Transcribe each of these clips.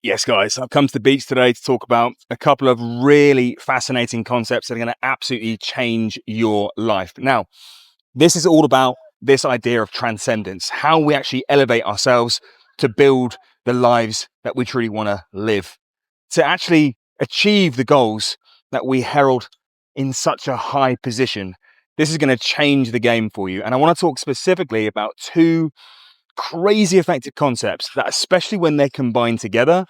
Yes, guys, I've come to the beach today to talk about a couple of really fascinating concepts that are going to absolutely change your life. Now, this is all about this idea of transcendence, how we actually elevate ourselves to build the lives that we truly want to live, to actually achieve the goals that we herald in such a high position. This is going to change the game for you. And I want to talk specifically about two crazy effective concepts that, especially when they're combined together,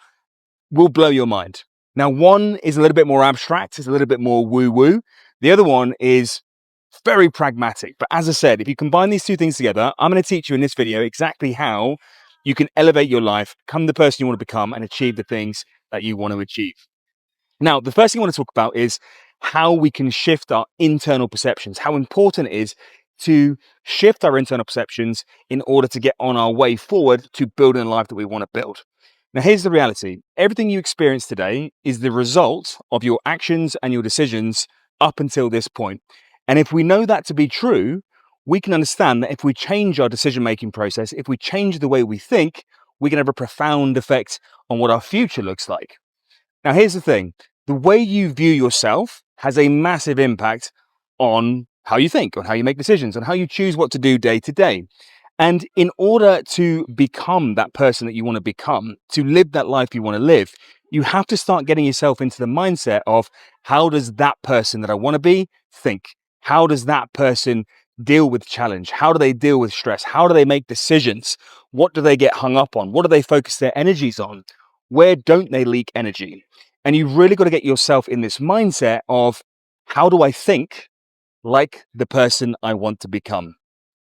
will blow your mind. Now, one is a little bit more abstract, it's a little bit more woo-woo. The other one is very pragmatic. But as I said, if you combine these two things together, I'm going to teach you in this video exactly how you can elevate your life, become the person you want to become, and achieve the things that you want to achieve. Now, the first thing I want to talk about is how we can shift our internal perceptions, how important it is to shift our internal perceptions in order to get on our way forward to building a life that we want to build. Now, here's the reality. Everything you experience today is the result of your actions and your decisions up until this point. And if we know that to be true, we can understand that if we change our decision-making process, if we change the way we think, we can have a profound effect on what our future looks like. Now, here's the thing. The way you view yourself has a massive impact on how you think, on how you make decisions, on how you choose what to do day to day. And in order to become that person that you want to become, to live that life you want to live, you have to start getting yourself into the mindset of, how does that person that I want to be think? How does that person deal with challenge? How do they deal with stress? How do they make decisions? What do they get hung up on? What do they focus their energies on? Where don't they leak energy? And you've really got to get yourself in this mindset of, how do I think like the person I want to become?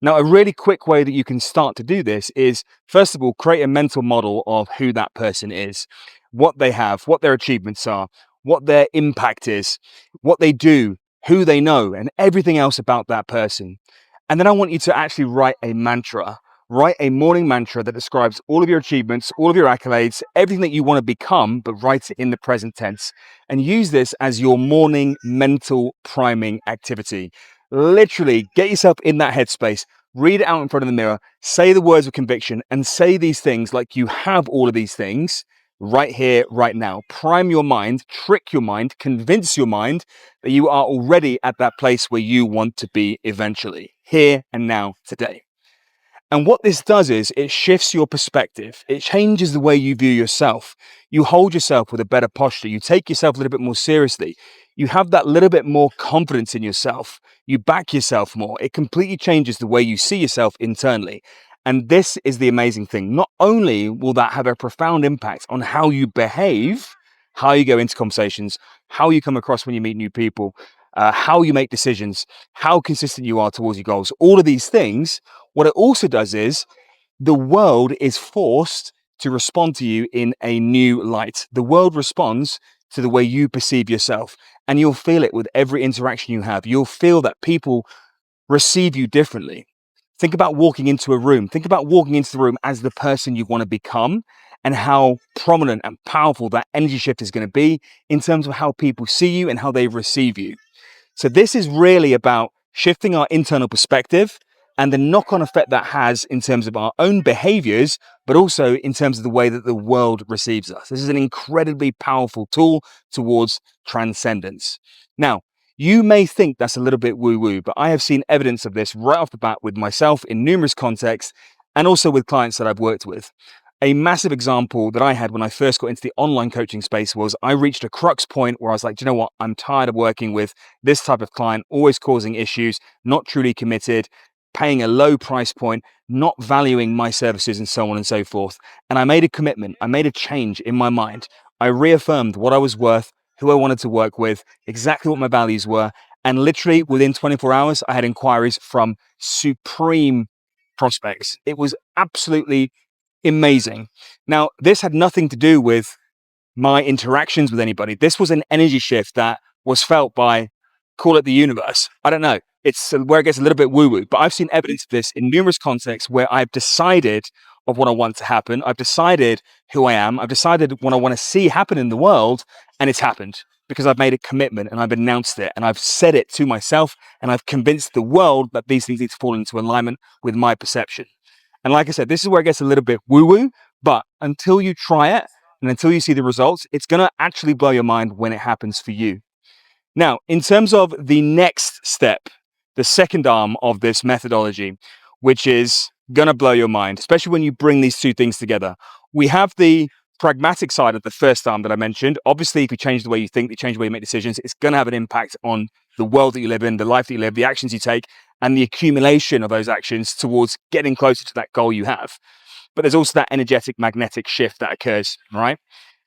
Now, a really quick way that you can start to do this is, first of all, create a mental model of who that person is, what they have, what their achievements are, what their impact is, what they do, who they know, and everything else about that person. And then I want you to actually write a mantra. Write a morning mantra that describes all of your achievements, all of your accolades, everything that you want to become, but write it in the present tense. And use this as your morning mental priming activity. Literally get yourself in that headspace, read it out in front of the mirror, say the words of conviction, and say these things like you have all of these things right here, right now. Prime your mind, trick your mind, convince your mind that you are already at that place where you want to be eventually, here and now, today. And what this does is it shifts your perspective. It changes the way you view yourself. You hold yourself with a better posture. You take yourself a little bit more seriously. You have that little bit more confidence in yourself. You back yourself more. It completely changes the way you see yourself internally. And this is the amazing thing. Not only will that have a profound impact on how you behave, how you go into conversations, how you come across when you meet new people, how you make decisions, how consistent you are towards your goals, all of these things. What it also does is, the world is forced to respond to you in a new light. The world responds to the way you perceive yourself, and you'll feel it with every interaction you have. You'll feel that people receive you differently. Think about walking into a room. Think about walking into the room as the person you want to become, and how prominent and powerful that energy shift is going to be in terms of how people see you and how they receive you. So this is really about shifting our internal perspective and the knock-on effect that has in terms of our own behaviors, but also in terms of the way that the world receives us. This is an incredibly powerful tool towards transcendence. Now, you may think that's a little bit woo-woo, but I have seen evidence of this right off the bat with myself in numerous contexts, and also with clients that I've worked with. A massive example that I had when I first got into the online coaching space was, I reached a crux point where I was like, do you know what? I'm tired of working with this type of client, always causing issues, not truly committed, paying a low price point, not valuing my services, and so on and so forth. And I made a commitment. I made a change in my mind. I reaffirmed what I was worth, who I wanted to work with, exactly what my values were. And literally within 24 hours, I had inquiries from supreme prospects. It was absolutely amazing. Now, this had nothing to do with my interactions with anybody. This was an energy shift that was felt by, call it the universe. I don't know. It's where it gets a little bit woo-woo, but I've seen evidence of this in numerous contexts where I've decided of what I want to happen. I've decided who I am. I've decided what I want to see happen in the world, and it's happened because I've made a commitment and I've announced it and I've said it to myself, and I've convinced the world that these things need to fall into alignment with my perception. And like I said, this is where it gets a little bit woo-woo, but until you try it, And until you see the results, it's going to actually blow your mind when it happens for you. Now, in terms of the next step, the second arm of this methodology, which is going to blow your mind, especially when you bring these two things together, we have the pragmatic side of the first arm that I mentioned. Obviously, if you change the way you think, you change the way you make decisions, it's going to have an impact on the world that you live in, the life that you live, the actions you take, and the accumulation of those actions towards getting closer to that goal you have. But there's also that energetic magnetic shift that occurs, right?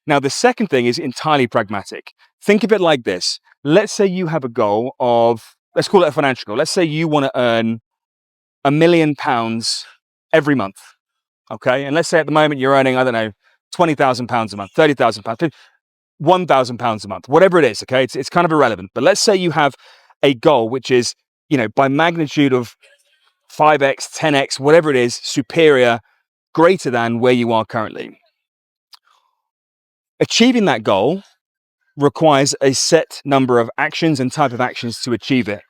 Now, the second thing is entirely pragmatic. Think of it like this. Let's say you have a goal of, let's call it a financial goal. Let's say you want to earn £1,000,000 every month. Okay. And let's say at the moment you're earning, I don't know, £20,000 a month, £30,000, £1,000 a month, whatever it is. Okay. It's kind of irrelevant. But let's say you have a goal which is, by magnitude of 5x, 10x, whatever it is, superior, greater than where you are currently. Achieving that goal requires a set number of actions and type of actions to achieve it.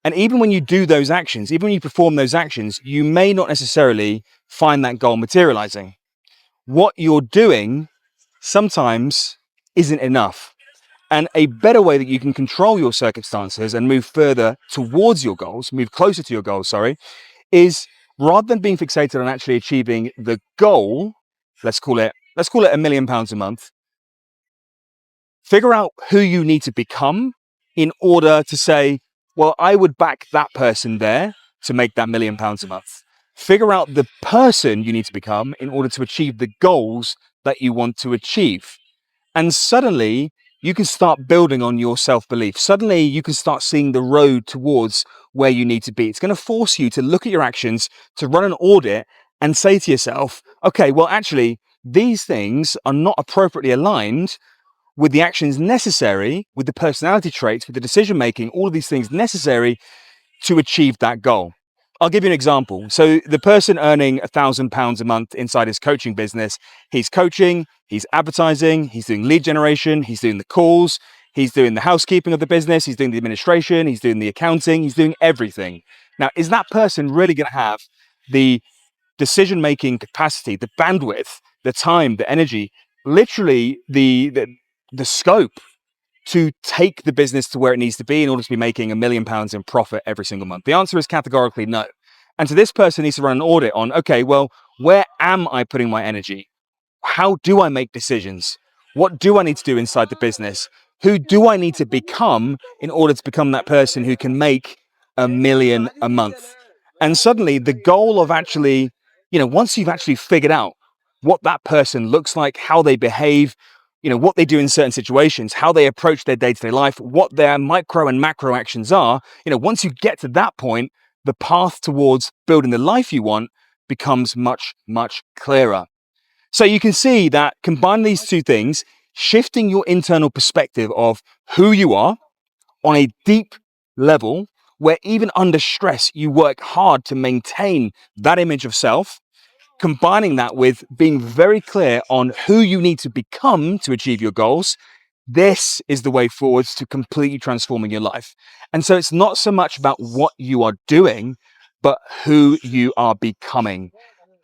And even when you do those actions, even when you perform those actions, you may not necessarily find that goal materializing. What you're doing sometimes isn't enough. And a better way that you can control your circumstances and move further towards your goals, move closer to your goals, is rather than being fixated on actually achieving the goal, let's call it £1,000,000 a month, figure out who you need to become in order to say, well, I would back that person there to make that £1,000,000 a month. Figure out the person you need to become in order to achieve the goals that you want to achieve. And suddenly you can start building on your self-belief. Suddenly you can start seeing the road towards where you need to be. It's going to force you to look at your actions, to run an audit and say to yourself, okay, well, actually, these things are not appropriately aligned with the actions necessary, with the personality traits, with the decision making, all of these things necessary to achieve that goal. I'll give you an example. So the person earning £1,000 a month inside his coaching business, he's coaching, he's advertising, he's doing lead generation, he's doing the calls, he's doing the housekeeping of the business, he's doing the administration, he's doing the accounting, he's doing everything. Now, is that person really going to have the decision-making capacity, the bandwidth, the time, the energy, literally the scope to take the business to where it needs to be in order to be making £1,000,000 in profit every single month? The answer is categorically no. And so this person needs to run an audit on, okay, well, where am I putting my energy? How do I make decisions? What do I need to do inside the business? Who do I need to become in order to become that person who can make £1,000,000 a month? And suddenly the goal of actually, once you've actually figured out what that person looks like, how they behave, what they do in certain situations, how they approach their day-to-day life, what their micro and macro actions are, once you get to that point, the path towards building the life you want becomes much, much clearer. So you can see that combining these two things, shifting your internal perspective of who you are on a deep level, where even under stress, you work hard to maintain that image of self, combining that with being very clear on who you need to become to achieve your goals, this is the way forwards to completely transforming your life. And so it's not so much about what you are doing, but who you are becoming.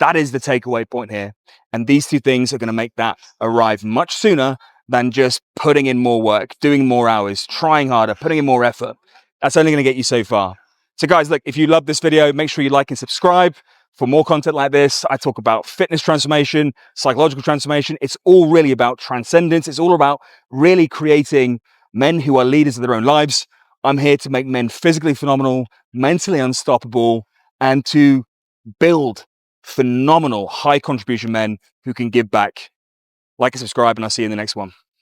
That is the takeaway point here. And these two things are going to make that arrive much sooner than just putting in more work, doing more hours, trying harder, putting in more effort. That's only going to get you so far. So guys, look, if you love this video, make sure you like and subscribe for more content like this. I talk about fitness transformation, psychological transformation. It's all really about transcendence. It's all about really creating men who are leaders of their own lives. I'm here to make men physically phenomenal, mentally unstoppable, and to build phenomenal high contribution men who can give back. Like and subscribe, and I'll see you in the next one.